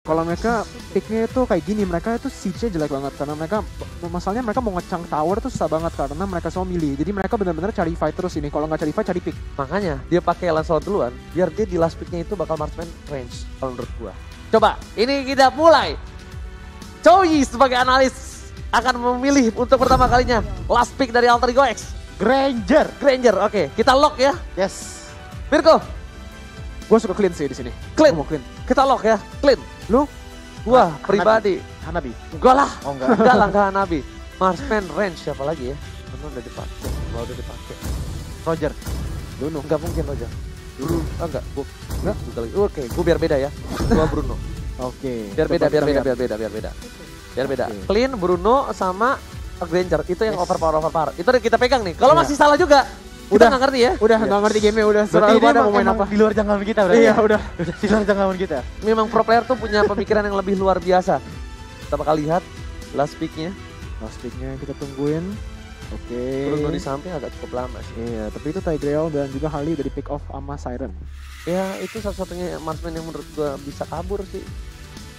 kalau mereka picknya itu kayak gini, mereka itu siege-nya jelek banget karena mereka masalahnya mereka mau ngecang tower tuh susah banget karena mereka semua milih. Jadi mereka benar-benar cari fight terus ini. Kalau nggak cari fight, cari pick. Makanya dia pakai Lancelot duluan biar dia di last picknya itu bakal marksman range kalau menurut gua. Coba, ini kita mulai. Choi sebagai analis akan memilih untuk pertama kalinya last pick dari Alter Ego X. Granger. Oke, kita lock ya. Yes. Mirko, Gue suka clean sih di sini. clean. Gua mau clean. Kita lock ya, clean. Lu? Gua pribadi. Hanabi. Enggak lah. Oh enggak. Enggak lah, enggak Nabi. Marksman range siapa lagi ya? Karena udah dipakai. Gua udah dipakai. Roger. Bruno. Enggak mungkin Roger. Bruno. Oh enggak, gua enggak juga lagi. Oke, gua biar beda ya. Gua Bruno. Oke. Biar beda. Kita lihat. Biar beda. Oke. Clean, Bruno sama Granger. Itu yang overpower. Itu udah kita pegang nih. Kalau masih salah juga, kita Udah. nggak ngerti ya. Udah nggak ngerti game-nya udah. Berarti Serah lu ini pada mau main emang apa. di luar jangkauan kita berarti. Iya, udah. Udah di luar jangkauan kita. Memang pro player tuh punya pemikiran yang lebih luar biasa. Kita bakal lihat last pick-nya. Last pick-nya kita tungguin. Oke. Bruno di samping agak cukup lama sih. Iya, tapi itu Tigreal dan juga Harley dari pick off sama Siren. Ya itu satu-satunya marksman yang menurut gua bisa kabur sih.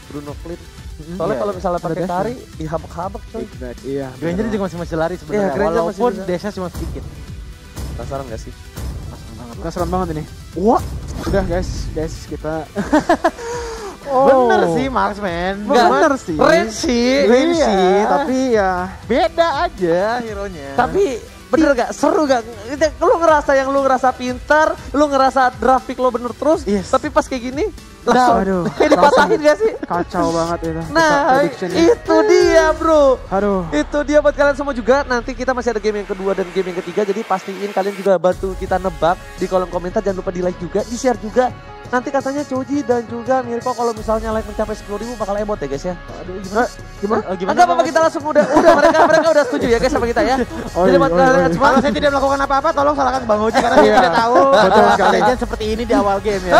Bruno clean. Soalnya Iya, kalau misalnya ada pakai dash-nya. kari, dihabak-habak coy. Exact, iya. Granger benar. juga masih lari Iya, sebenarnya. Granger masih Walaupun bisa. dash-nya cuma sedikit. Penasaran gak sih? Penasaran banget ini. Wah, udah guys kita. Bener sih marksman. Bener sih. Range sih. Range Iya. sih, tapi ya Beda aja hero-nya. Tapi bener gak? Seru gak? Lu ngerasa pintar, lu ngerasa draft pick lo bener terus, Yes. tapi pas kayak gini, langsung aduh, kayak dipatahin gak sih? kacau banget itu. Nah, Prediction-nya. itu dia bro. Aduh. Itu dia buat kalian semua juga. Nanti kita masih ada game yang kedua dan game yang ketiga. Jadi pastiin kalian juga bantu kita nebak di kolom komentar. Jangan lupa di like juga, di share juga. Nanti katanya Choji dan juga Mirko kalau misalnya like mencapai 10.000 bakal emot ya guys ya. Aduh gimana? Gimana? Enggak apa-apa, kita langsung udah mereka udah setuju ya guys sama kita ya. Oh, Jadi buat iya, kalian iya. semua. Kalau saya tidak melakukan apa-apa, tolong salahkan Bang Oji karena saya Iya. tidak tahu Betul sekali. legend seperti ini di awal game ya.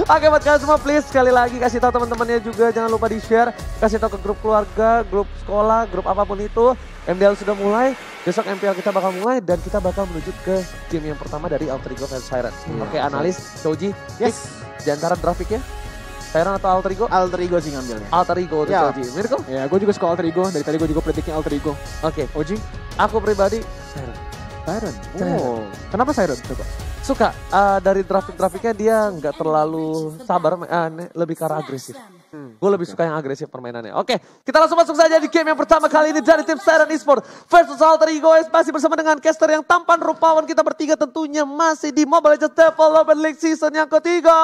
Oke buat kalian semua please sekali lagi kasih tahu teman-temannya juga, jangan lupa di share, kasih tahu ke grup keluarga, grup sekolah, grup apapun itu. MDL sudah mulai, besok MPL kita bakal mulai dan kita bakal menuju ke game yang pertama dari Alter Ego versus Siren. Oke analis Choji, Yes. di antara grafiknya Siren atau Alter Ego? Alter Ego sih ngambilnya. Alter Ego untuk Ya. Choji. Mirko? Ya, gue juga suka Alter Ego. Dari tadi gue juga prediknya Alter Ego. Oke, Oji? aku pribadi Siren. Siren. Siren. Oh. Kenapa Siren? Coba. Suka dari grafiknya dia nggak terlalu sabar, lebih ke arah agresif. Gue lebih suka yang agresif permainannya. Oke, kita langsung masuk saja di game yang pertama kali ini dari tim Siren Esports versus Alter Ego X. Masih bersama dengan caster yang tampan rupawan kita bertiga tentunya masih di Mobile Legends Development League season yang ketiga.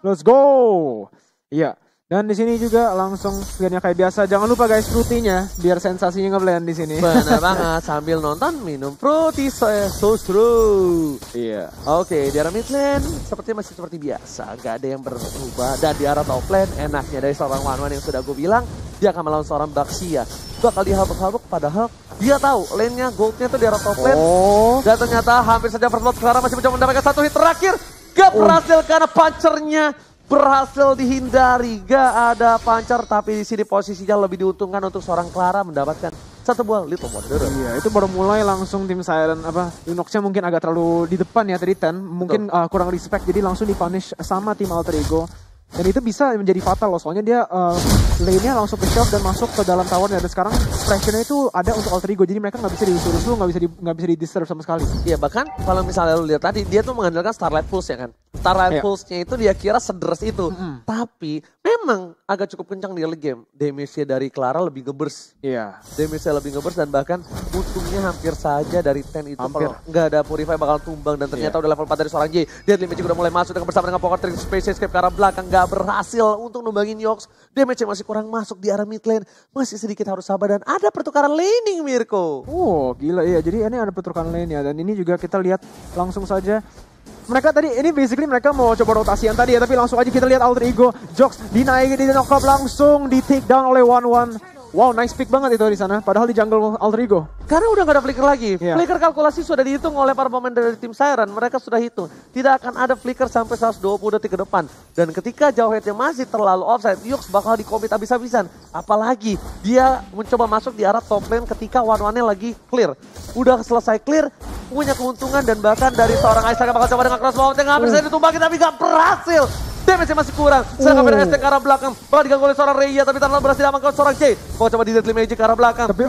Let's go. Iya. Dan di sini juga langsung skinnya kayak biasa. Jangan lupa guys frutinya biar sensasinya ngeblend di sini. Benar banget, sambil nonton minum fruity so true. Iya. Oke, di arah mid lane sepertinya masih seperti biasa, gak ada yang berubah. Dan di arah top lane enaknya dari seorang Wanwan yang sudah gue bilang, dia akan melawan seorang Baxia. Bakal dihabuk-habuk padahal dia tahu lane-nya goldnya tuh di arah top lane. Oh. Dan ternyata hampir saja first blood sekarang masih mencoba mendapatkan satu hit terakhir. Gak berhasil karena punchernya berhasil dihindari. Gak ada puncher tapi di sini posisinya lebih diuntungkan untuk seorang Clara mendapatkan satu buah Little Wonder. Iya, itu baru mulai langsung tim Siren Lunoxnya mungkin agak terlalu di depan ya tadi Ten. Mungkin kurang respect jadi langsung dipunish sama tim Alter Ego. Dan itu bisa menjadi fatal loh, soalnya dia lane-nya langsung ke shelf dan masuk ke dalam tower-nya. Dan sekarang pressure-nya itu ada untuk Alter Ego, jadi mereka nggak bisa disuruh-suruh, nggak bisa di-disturb sama sekali. Iya, bahkan kalau misalnya lu lihat tadi dia tuh mengandalkan Starlight Pulse ya kan. Starlight Pulse-nya itu dia kira sederas itu. Tapi memang agak cukup kencang di early game. Damage-nya dari Clara lebih ngebers. Iya. Damage-nya lebih ngebers dan bahkan untungnya hampir saja dari 10 itu Hampir. kalau nggak ada Purify bakal tumbang. Dan ternyata udah level 4 dari seorang J. Deadly Magic udah mulai masuk dengan bersama dengan Poker Trick Space Escape ke arah belakang. Nggak berhasil untuk numbangin Yox. Damage-nya masih kurang masuk di arah mid lane. Masih sedikit harus sabar dan ada pertukaran laning Mirko. Oh gila iya, jadi ini ada pertukaran lane-nya. Dan ini juga kita lihat langsung saja. Mereka tadi, ini basically mereka mau coba rotasian tadi ya, tapi langsung aja kita lihat Alter Ego. Jox dinaikin, di knock up langsung di take down oleh One. Wow, nice pick banget itu di sana. Padahal di jungle Alter Ego. Karena udah gak ada flicker lagi. Iya. Flicker kalkulasi sudah dihitung oleh para pemain dari tim Siren. Mereka sudah hitung. Tidak akan ada flicker sampai 120 detik ke depan. Dan ketika jauh headnya masih terlalu offside, Yux bakal di-commit habis-habisan. Apalagi dia mencoba masuk di arah top lane ketika one-one-nya lagi clear. Udah selesai clear, punya keuntungan dan bahkan dari seorang Aisyah bakal coba dengan crossbow yang hampir saja ditumbangin tapi gak berhasil. Damage-nya masih kurang. Sedangkan PDST ke arah belakang. Malah diganggu oleh seorang Reya, tapi Tarnal berhasil diamankan seorang J. Mau coba di deadly magic ke arah belakang. Tapi,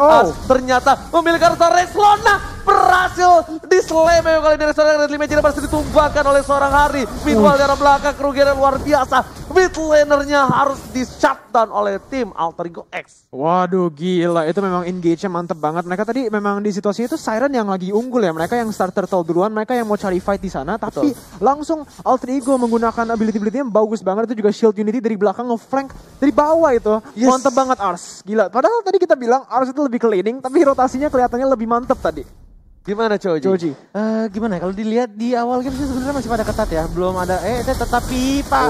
ternyata memiliki seorang Rexlona berhasil dislam kali ini. Seorang deadly magic berhasil ditumbangkan oleh seorang Hari. Meanwhile di arah belakang kerugian yang luar biasa. Mid lanernya harus di shutdown oleh tim Alter Ego X. Waduh gila, itu memang engage-nya mantep banget. Mereka tadi memang di situasi itu Siren yang lagi unggul ya. Mereka yang start turtle duluan, mereka yang mau cari fight di sana. Tapi langsung Alter Ego menggunakan ability-ability yang bagus banget. Itu juga shield unity dari belakang nge-flank dari bawah itu. Yes. Mantep banget Ars, gila. Padahal tadi kita bilang Ars itu lebih ke laning, tapi rotasinya kelihatannya lebih mantep tadi. Gimana Choji? Gimana ya, kalau dilihat di awal game sih sebenarnya masih pada ketat ya. Belum ada tetapi Pak.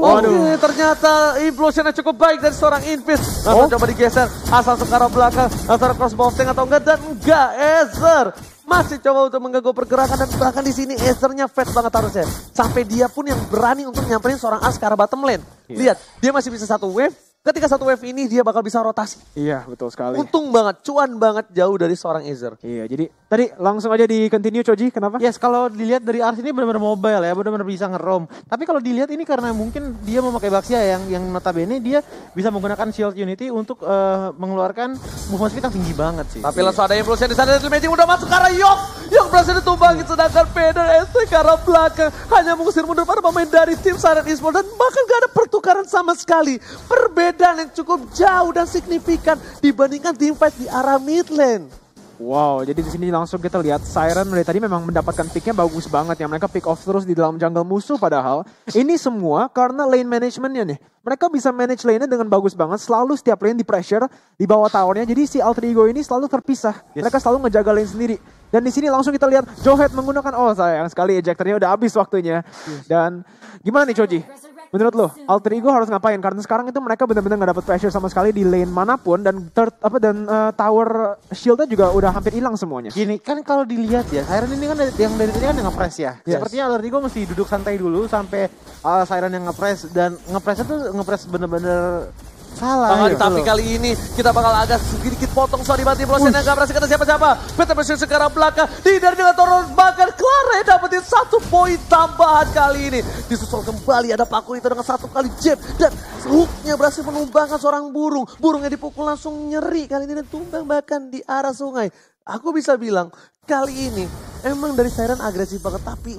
Oke, ternyata implosionnya cukup baik dari seorang Invis. Langsung coba digeser, asal sekarang belakang antara crossbow tank atau enggak, dan enggak. Ezer masih coba untuk mengganggu pergerakan, dan bahkan di sini Ezernya fat banget harusnya. Sampai dia pun yang berani untuk nyamperin seorang Ars ke arah bottom lane. Lihat, dia masih bisa satu wave. Ketika satu wave ini dia bakal bisa rotasi. Iya betul sekali. Untung banget, cuan banget jauh dari seorang Ezer. Iya, jadi tadi langsung aja di continue Choji, kenapa? Yes, kalau dilihat dari Ars ini benar-benar mobile ya, benar-benar bisa nge-roam. Tapi kalau dilihat ini karena mungkin dia memakai Baxia yang notabene dia bisa menggunakan shield unity untuk mengeluarkan movement speed yang tinggi banget sih. Tapi langsung ada implosion di sana, dan Magic udah masuk ke arah Yok. Yok berhasil ditumbangin, sedangkan PDST ke arah belakang hanya mengusir mundur para pemain dari tim Siren Esports, dan bahkan gak ada pertukaran sama sekali. Perbedaan yang cukup jauh dan signifikan dibandingkan tim fight di arah mid lane. Wow, jadi di sini langsung kita lihat Siren dari tadi memang mendapatkan picknya bagus banget ya. Mereka pick off terus di dalam jungle musuh, padahal ini semua karena lane managementnya nih. Mereka bisa manage lane-nya dengan bagus banget, selalu setiap lane di pressure di bawah towernya. Jadi si Alter Ego ini selalu terpisah. Mereka selalu ngejaga lane sendiri. Dan di sini langsung kita lihat Johead menggunakan, sayang sekali ejectornya udah habis waktunya. Dan gimana nih Choji? Menurut lo, Alter Ego harus ngapain? Karena sekarang itu mereka benar-benar nggak dapat pressure sama sekali di lane manapun, dan tower shieldnya juga udah hampir hilang semuanya. Gini kan kalau dilihat ya, Siren ini kan yang dari tadi kan yang nge-press ya. Yes. Sepertinya Alter Ego mesti duduk santai dulu sampai Siren yang nge-press, dan nge-pressnya tuh nge-press bener-bener salah. Tapi kali ini kita bakal agak sedikit potong sorry banget implosion yang gak berhasil kata siapa-siapa. Beta Messi sekarang belakang dihindari dengan Toron, bahkan Clara dapetin 1 poin tambahan kali ini. Disusul kembali ada Paku itu dengan 1 kali jab, dan hooknya berhasil menumbangkan seorang burung. Burungnya dipukul langsung nyeri kali ini dan tumbang bahkan di arah sungai. Aku bisa bilang kali ini emang dari Siren agresif banget, tapi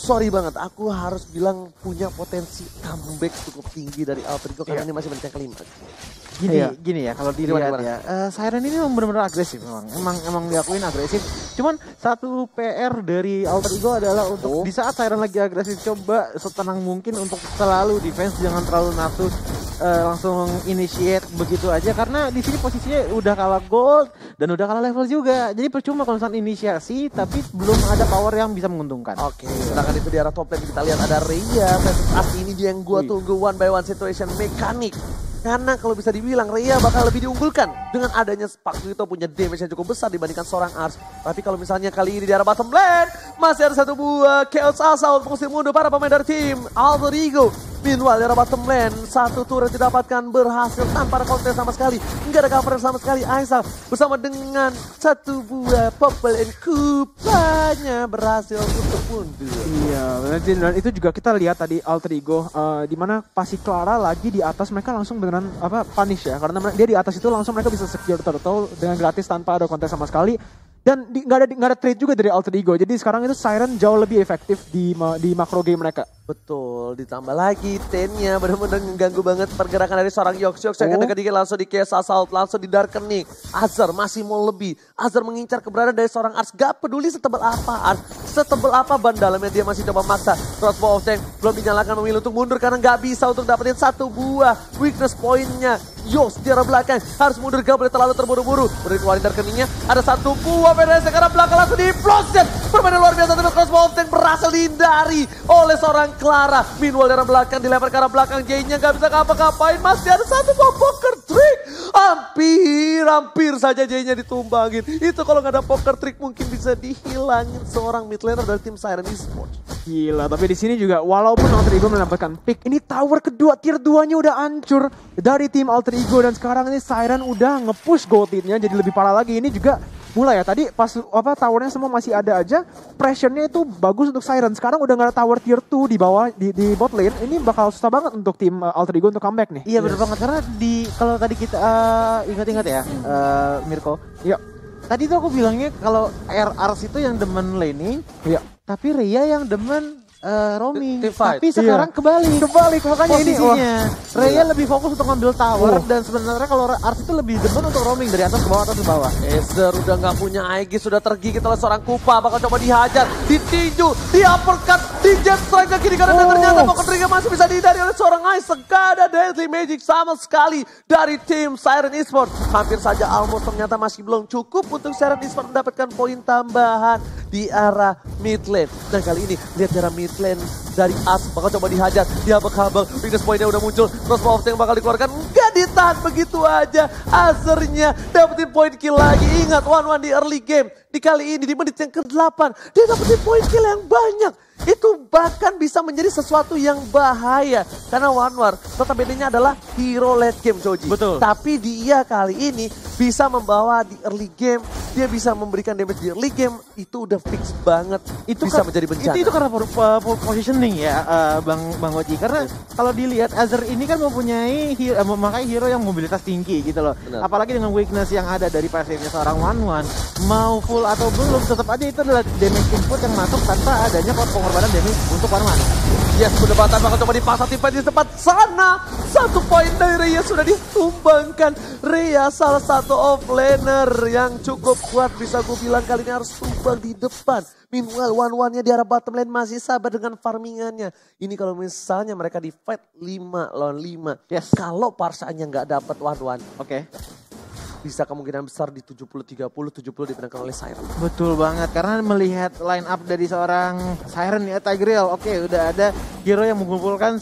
sorry banget, aku harus bilang punya potensi comeback cukup tinggi dari Alter Ego karena ini masih mencetak kelima. Gini ya, kalau dilihat ya, Siren ini memang benar-benar agresif emang diakuin agresif. Cuman satu PR dari Alter Ego adalah untuk di saat Siren lagi agresif, coba setenang mungkin untuk selalu defense, jangan terlalu nafsu langsung initiate begitu aja, karena di sini posisinya udah kalah gold dan udah kalah level juga. Jadi percuma kalau misalnya inisiasi tapi belum ada power yang bisa menguntungkan. Oke, sedangkan itu di arah top lane kita lihat ada Reya versus Ars. Ini dia yang gua tunggu, one by one situation mekanik. Karena kalau bisa dibilang Reya bakal lebih diunggulkan dengan adanya Paku itu punya damage yang cukup besar dibandingkan seorang Ars. Tapi kalau misalnya kali ini di arah bottom lane masih ada 1 buah Chaos Assault mengusir mundur para pemain dari tim Alter Ego. Meanwhile di arah bottom lane 1 turret didapatkan berhasil tanpa ada counter sama sekali. Enggak ada cover sama sekali. Aisal bersama dengan 1 buah Popple and Kupanya berhasil untuk mundur. Iya, dan itu juga kita lihat tadi Alter Ego di mana pasti Clara lagi di atas, mereka langsung dengan punish ya, karena dia di atas itu langsung mereka bisa secure turtle dengan gratis tanpa ada kontes sama sekali. Dan nggak ada trade juga dari Alter Ego. Jadi sekarang itu Siren jauh lebih efektif di macro game mereka. Betul, ditambah lagi tennya benar-benar mengganggu banget pergerakan dari seorang Yox yang ketika langsung di Chaos Assault, langsung di Darkening. Azar masih mau lebih. Azar mengincar keberadaan dari seorang Ars, gak peduli setebal apa Ars, setebal apa ban dalamnya dia masih coba maksa. Crossbow of Tank belum dinyalakan, memilih untuk mundur karena gak bisa untuk dapetin 1 buah weakness pointnya. Yox di arah belakang harus mundur, gak boleh terlalu terburu-buru. Udah dikeluarin Darkeningnya, ada 1 buah PDS ke arah belakang langsung di-implosion. Permainan luar biasa tapi Crossbow of Tank berhasil dihindari oleh seorang Clara. Meanwhile dari belakang dilempar ke arah belakang, Jay-nya gak bisa ngapa-ngapain. Masih ada 1 buah poker trick. Hampir saja Jay-nya ditumbangin. Itu kalau gak ada poker trick mungkin bisa dihilangin seorang mid laner dari tim Siren Esports. Gila, tapi di sini juga walaupun Alter Ego mendapatkan pick, ini tower kedua tier 2-nya udah hancur dari tim Alter Ego, dan sekarang ini Siren udah nge-push gold lead-nya jadi lebih parah lagi. Ini juga mulai ya tadi pas towernya semua masih ada aja, pressure-nya itu bagus untuk Siren. Sekarang udah nggak ada tower tier 2 di bawah di bot lane. Ini bakal susah banget untuk tim Alter Ego untuk comeback nih. Iya benar banget karena kalau tadi kita ingat-ingat ya Mirko. Iya. Tadi tuh aku bilangnya kalau Ars itu yang demen laning. Iya. Tapi Rhea yang demen roaming. Tapi sekarang kebalik Makanya posisinya. Rhea lebih fokus untuk ngambil tower dan sebenarnya kalau Ars itu lebih demen untuk roaming dari atas ke bawah. Acer udah nggak punya Aegis, sudah tergigit oleh seorang Kupa, bakal coba dihajar, ditinju, di uppercut, di jet strike ke kiri kanan dan ternyata Pocket Trigger masih bisa dihindari oleh seorang Ice. Gak ada Deadly Magic sama sekali dari tim Siren Esports. Hampir saja almost ternyata masih belum cukup untuk Siren Esports mendapatkan poin tambahan di arah mid lane. Dan kali ini lihat cara mid lane dari As bakal coba dihajar, dia habang-habang, weakness point-nya udah muncul, crossbow of tank bakal dikeluarkan, nggak ditahan begitu aja. Azernya dapetin point kill lagi. Ingat 1-1 di early game, di kali ini di menit yang ke-8 dia dapetin point kill yang banyak. Itu bahkan bisa menjadi sesuatu yang bahaya. Karena Wanwar notabene-nya adalah hero late game, Joji. Betul. Tapi dia kali ini bisa membawa di early game, dia bisa memberikan damage di early game, itu udah fix banget. Itu bisa menjadi bencana. Itu karena positioning ya Bang Oji. Karena kalau dilihat Azer ini kan mempunyai memakai hero yang mobilitas tinggi gitu loh. Benar. Apalagi dengan weakness yang ada dari pasifnya seorang Wanwan, mau full atau belum tetap aja itu adalah damage input yang masuk tanpa adanya pengorbanan damage untuk Wanwan. Yes, pendapatan bakal coba dipaksa tim fight di tempat sana. 1 poin dari Rhea sudah ditumbangkan. Rhea salah satu offlaner yang cukup kuat, bisa gue bilang kali ini harus tumbang di depan. Meanwhile one-one-nya di arah bottom lane masih sabar dengan farmingannya. Ini kalau misalnya mereka di fight 5 lawan 5. Yes. Kalau parsanya nggak dapat one-one. Oke. Bisa kemungkinan besar di 70-30, 70 dimenangkan oleh Siren. Betul banget, karena melihat line up dari seorang Siren ya, Tigreal. Oke, udah ada hero yang mengumpulkan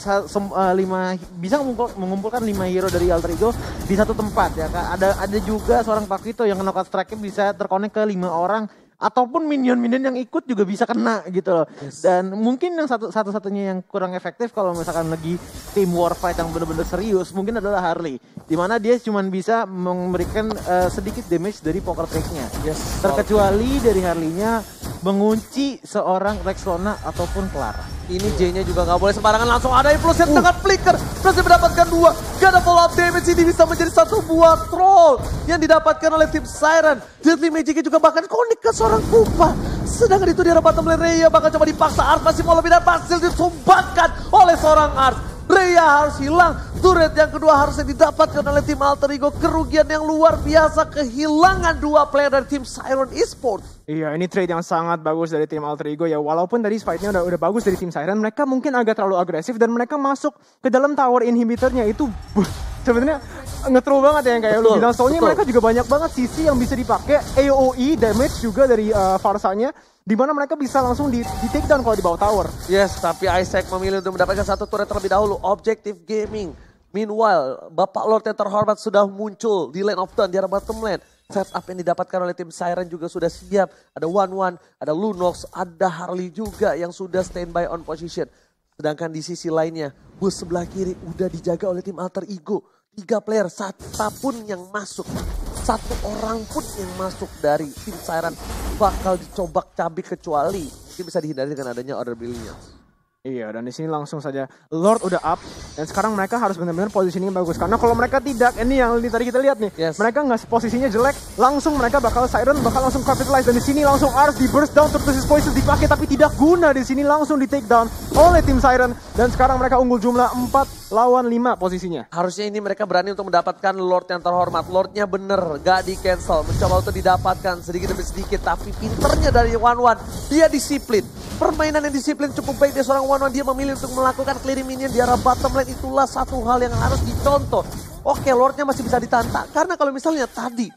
bisa mengumpulkan 5 hero dari Alter Ego di satu tempat ya. Ada juga seorang Pakito yang knockout strike-nya bisa terkonek ke 5 orang. Ataupun minion-minion yang ikut juga bisa kena gitu loh. Yes. Dan mungkin yang satu-satunya yang kurang efektif kalau misalkan lagi tim warfight yang benar-benar serius mungkin adalah Harley. Dimana dia cuma bisa memberikan sedikit damage dari poker trick-nya. Yes. Terkecuali dari Harley-nya mengunci seorang Rexona ataupun Clara. Ini J-nya juga nggak boleh sembarangan, langsung ada impulse yang dengan flicker. Berhasil mendapatkan 2. Gak ada follow up damage, ini bisa menjadi satu buah troll yang didapatkan oleh tim Siren. Deadly Magic-nya juga bahkan connect ke seorang Kupa. Sedangkan itu di arah bottom lane Rhea bakal coba dipaksa. Ars masih mau lebih dan berhasil ditumbangkan oleh seorang Ars. Rhea harus hilang. Turret yang kedua harusnya didapatkan oleh tim Alter Ego. Kerugian yang luar biasa, kehilangan 2 player dari tim Siren Esports. Iya, ini trade yang sangat bagus dari tim Alter Ego ya. Walaupun tadi fight-nya udah bagus dari tim Siren, mereka mungkin agak terlalu agresif dan mereka masuk ke dalam tower inhibitornya itu sebenarnya nge-throw banget ya yang kayak lu bilang. Soalnya mereka juga banyak banget sisi yang bisa dipakai, AOE damage juga dari Farsanya, di mana mereka bisa langsung di take down kalau di bawah tower. Yes, tapi Isaac memilih untuk mendapatkan 1 turret terlebih dahulu. Objective Gaming. Meanwhile, Bapak Lord yang terhormat sudah muncul di lane of dawn di arah bottom lane. Setup yang didapatkan oleh tim Siren juga sudah siap. Ada One-One, ada Lunox, ada Harley juga yang sudah standby on position. Sedangkan di sisi lainnya, bus sebelah kiri udah dijaga oleh tim Alter Ego. 3 player, siapapun yang masuk, 1 orang pun yang masuk dari tim Siren bakal dicobak cabik kecuali mungkin bisa dihindari dengan adanya order brilliance. Iya, dan di sini langsung saja Lord udah up dan sekarang mereka harus benar-benar posisinya bagus, karena kalau mereka tidak, ini yang tadi kita lihat nih, mereka nggak posisinya jelek, langsung mereka Siren bakal langsung capitalize, dan di sini langsung Ars di burst down, Turtle's Poison dipakai tapi tidak guna, di sini langsung di take down oleh tim Siren dan sekarang mereka unggul jumlah 4 lawan 5 posisinya. Harusnya ini mereka berani untuk mendapatkan Lord yang terhormat. Lordnya bener, gak di cancel, mencoba untuk didapatkan sedikit demi sedikit, tapi pinternya dari One-One, dia disiplin. Permainan yang disiplin cukup baik dari seorang One-One, dia memilih untuk melakukan clearing minion di arah bottom lane, itulah satu hal yang harus dicontoh. Oke, Lordnya masih bisa ditantang, karena kalau misalnya tadi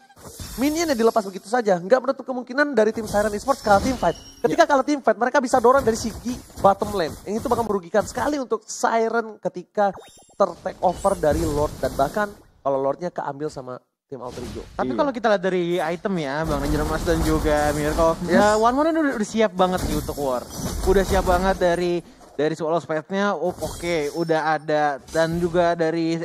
minionnya dilepas begitu saja, nggak menutup kemungkinan dari tim Siren Esports kalah tim fight. Ketika kalah tim fight, mereka bisa dorong dari segi bottom lane. Yang itu bakal merugikan sekali untuk Siren ketika ter-take over dari Lord. Dan bahkan kalau Lordnya keambil sama tim Alter Ego. Tapi kalau kita lihat dari item ya, Bang Ranger Mas dan juga Mirko, One-One udah siap banget nih untuk war. Udah siap banget dari dari swallow spade-nya oke, udah ada, dan juga dari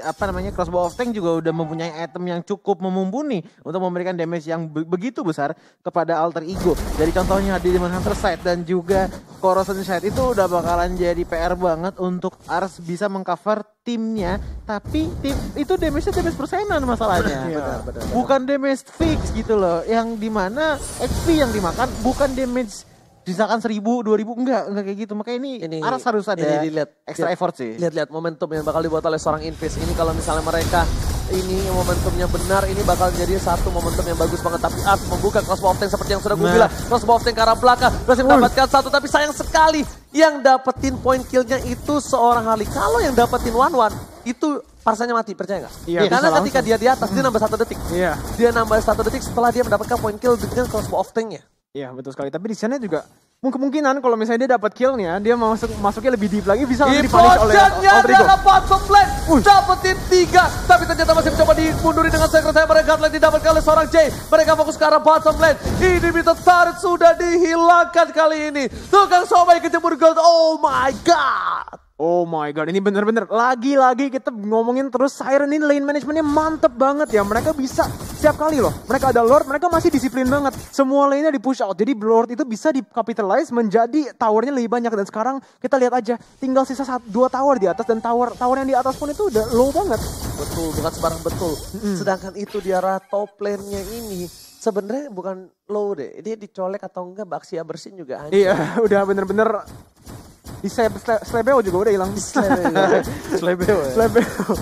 crossbow of tank juga udah mempunyai item yang cukup memumpuni untuk memberikan damage yang begitu besar kepada alter ego. Dari contohnya di Demon Hunter side dan juga Corrosion side itu udah bakalan jadi PR banget untuk Ars bisa mengcover timnya, tapi tim itu damage persenan masalahnya. Benar. Bukan damage fix gitu loh, yang dimana XP yang dimakan bukan damage misalkan 1000, 2000, enggak kayak gitu. Makanya ini Aras harus ada extra effort sih. Lihat momentum yang bakal dibuat oleh seorang Invis. Ini kalau misalnya mereka ini momentumnya benar, ini bakal jadi satu momentum yang bagus banget. Tapi Ars membuka crossbow of tank seperti yang sudah gue bilang. Crossbow of tank ke arah belakang, berhasil mendapatkan satu. Tapi sayang sekali yang dapetin point killnya itu seorang Harley. Kalau yang dapetin 1-1 itu parsanya mati, percaya nggak? Iya, karena ketika dia di atas, dia nambah 1 detik. Iya. Dia nambah 1 detik setelah dia mendapatkan point kill dengan crossbow of tanknya. Iya betul sekali, tapi di sana juga kemungkinan kalau misalnya dia dapat killnya, dia masuknya lebih deep lagi, bisa langsung dipunish oleh Alter Ego. Dia bottom lane, dapetin 3, tapi ternyata masih mencoba dimunduri dengan Sacred Hammer. Godlike didapatkan oleh seorang Jay. Mereka fokus ke arah bottom lane. Ini Bitter Turret sudah dihilangkan kali ini. Tukang somai kejemur gold, oh my god. Oh my god, ini bener-bener lagi-lagi kita ngomongin terus Siren ini lane managementnya mantep banget ya. Mereka bisa setiap kali loh, mereka ada Lord, mereka masih disiplin banget. Semua lane-nya di push out, jadi Lord itu bisa di-capitalize menjadi towernya lebih banyak. Dan sekarang kita lihat aja, tinggal sisa 2 tower di atas, dan tower yang di atas pun itu udah low banget. Betul, bukan sembarang betul. Sedangkan itu di arah top lane-nya ini sebenarnya bukan low deh, dia dicolek atau enggak Baxia bersin juga hancur. Iya, udah bener-bener di Slebeo juga udah hilang. Slebeo.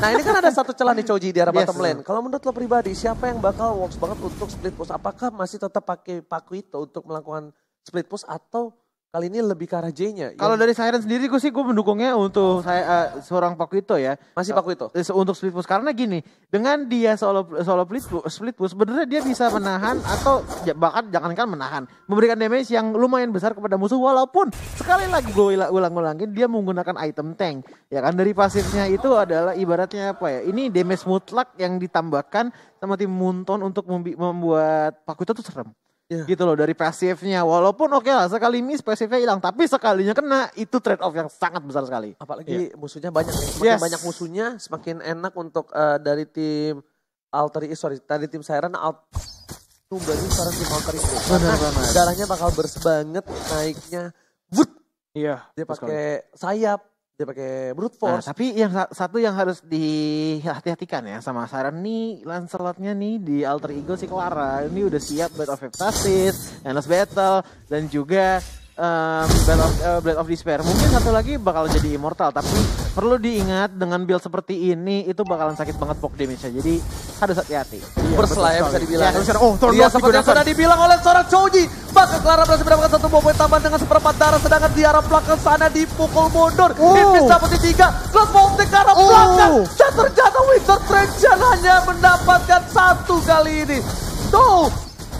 Nah ini kan ada satu celah nih Choji di arah bottom lane. Kalau menurut lo pribadi, siapa yang bakal works banget untuk split push? Apakah masih tetap pakai Pakuito untuk melakukan split push atau kali ini lebih ke arah J-nya? Kalau dari Siren sendiri gue mendukungnya untuk seorang Pakuito ya. Masih Pakuito? Untuk split push, karena gini, dengan dia solo split push sebenarnya dia bisa menahan atau bahkan jangankan menahan, memberikan damage yang lumayan besar kepada musuh, walaupun sekali lagi gue ulang-ulangin dia menggunakan item tank. Ya kan, dari pasifnya itu adalah ibaratnya apa ya? Ini damage mutlak yang ditambahkan sama tim Munton untuk membuat Pakuito tuh serem. Gitu loh dari pasifnya, walaupun oke lah sekali miss pasifnya hilang, tapi sekalinya kena itu trade off yang sangat besar sekali. Apalagi musuhnya banyak, semakin banyak musuhnya semakin enak untuk dari tim dari tim Siren berarti sekarang tim Alter Ego. Benar. Darahnya bakal banget naiknya. Iya. Dia pakai sayap. Dia pakai brute force. Nah, tapi yang satu yang harus dihati-hatikan ya sama Siren nih, Lancelotnya nih di Alter Ego si Clara ini udah siap Blade of Hephaestus, Endless Battle, dan juga Blade of Despair. Mungkin satu lagi bakal jadi Immortal, tapi perlu diingat dengan build seperti ini itu bakalan sakit banget poke damage-nya. Jadi harus hati-hati. Berselah ya bisa dibilang. Dia seperti yang sudah dibilang oleh seorang Choji. Maka Clara berhasil mendapatkan 1 poin tambahan dengan seperempat darah, sedangkan di arah belakang sana dipukul mundur. Invis dapat 3, crossbow ke arah belakang. Dan ternyata Winter Trajan hanya mendapatkan 1 kali ini.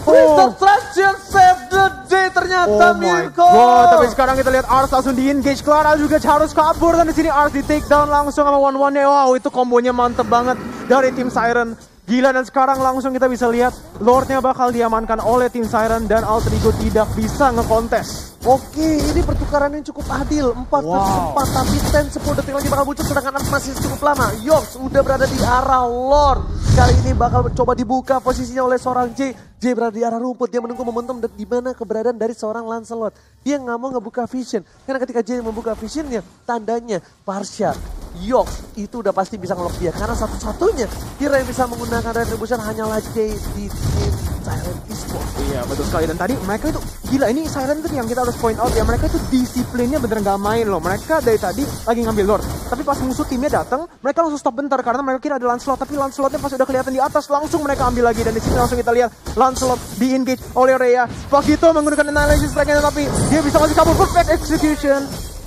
Winter Trajan save the day ternyata Mirko. Tapi sekarang kita lihat Ars langsung di engage, Clara juga harus kabur, dan di sini Ars di take down langsung sama 1-1-nya. Wow, itu kombonya mantep banget dari tim Siren. Gila, dan sekarang langsung kita bisa lihat Lordnya bakal diamankan oleh tim Siren dan Alter Ego tidak bisa ngekontes. Oke, ini pertukaran yang cukup adil. 4 versus 4, tapi 10 detik lagi bakal muncul, sedangkan Ars masih cukup lama. Yox udah berada di arah Lord. Kali ini bakal coba dibuka posisinya oleh seorang J. J berada di arah rumput, dia menunggu momentum di mana keberadaan dari seorang Lancelot. Dia nggak mau ngebuka vision, karena ketika J membuka visionnya, tandanya Parsha, Yox itu udah pasti bisa ngelok dia. Karena satu-satunya kira yang bisa menggunakan Retribution hanyalah J di tim Siren Esports. Iya betul sekali, dan tadi mereka itu gila, ini Siren itu yang kita harus point out ya, mereka itu disiplinnya bener nggak main loh. Mereka dari tadi lagi ngambil Lord, tapi pas musuh timnya datang, mereka langsung stop bentar karena mereka kira ada Lancelot, tapi Lancelotnya pas udah kelihatan di atas langsung mereka ambil lagi, dan di sini langsung kita lihat Lancelot di engage oleh Rhea. Begitu menggunakan analysis strike-nya, tapi dia bisa masih kabur. Perfect execution.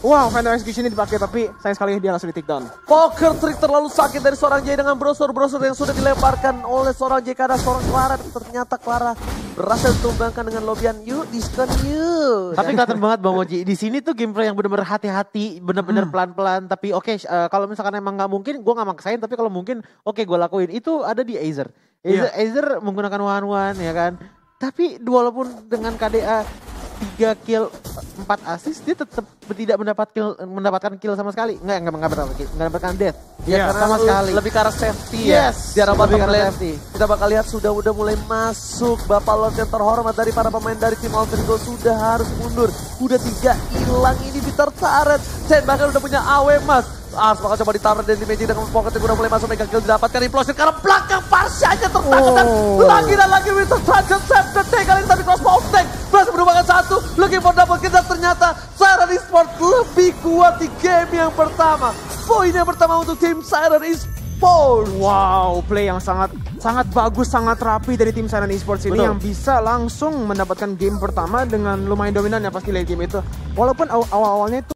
Wow, Phantom Execution ini dipakai, tapi sayang sekali dia langsung di take down. Poker trick terlalu sakit dari seorang J dengan brosur yang sudah dilemparkan oleh seorang J karena seorang Clara. Ternyata Clara berhasil ditumbangkan dengan lobian. Yuk, diskon yuk. Tapi kelihatan banget Bang Moji, di sini tuh gameplay yang benar-benar hati-hati, benar-benar pelan-pelan. Tapi oke, kalau misalkan emang nggak mungkin, gue nggak maksain. Tapi kalau mungkin, oke gue lakuin. Itu ada di Aether. Aether menggunakan one-one ya kan. Tapi walaupun dengan KDA 3 kill 4 assist dia tetap tidak mendapatkan kill sama sekali. Enggak mendapatkan death. Iya, Karena sama sekali. lebih ke arah safety ya. Yes, Di arah bottom lebih ke arah lane. safety. Kita bakal lihat sudah mulai masuk. Bapak Lord yang terhormat dari para pemain dari tim Alter Ego sudah harus mundur. Udah 3 hilang ini Bitter Turret. Chen bahkan udah punya AW Mas. Ars bakal coba ditaruh dan di Magic dengan pocket yang udah mulai masuk, mega kill didapatkan implosion karena belakang Parsianya tertangkap dan lagi Winter Trajan save the day kali ini, tapi crossbow tank berhasil merupakan satu, looking for double kill dan ternyata Siren Esports lebih kuat di game yang pertama. Poin yang pertama untuk tim Siren Esports. Wow, play yang sangat bagus, sangat rapi dari tim Siren Esports ini. Betul. Yang bisa langsung mendapatkan game pertama dengan lumayan dominan ya pasti late game itu. Walaupun awal-awalnya itu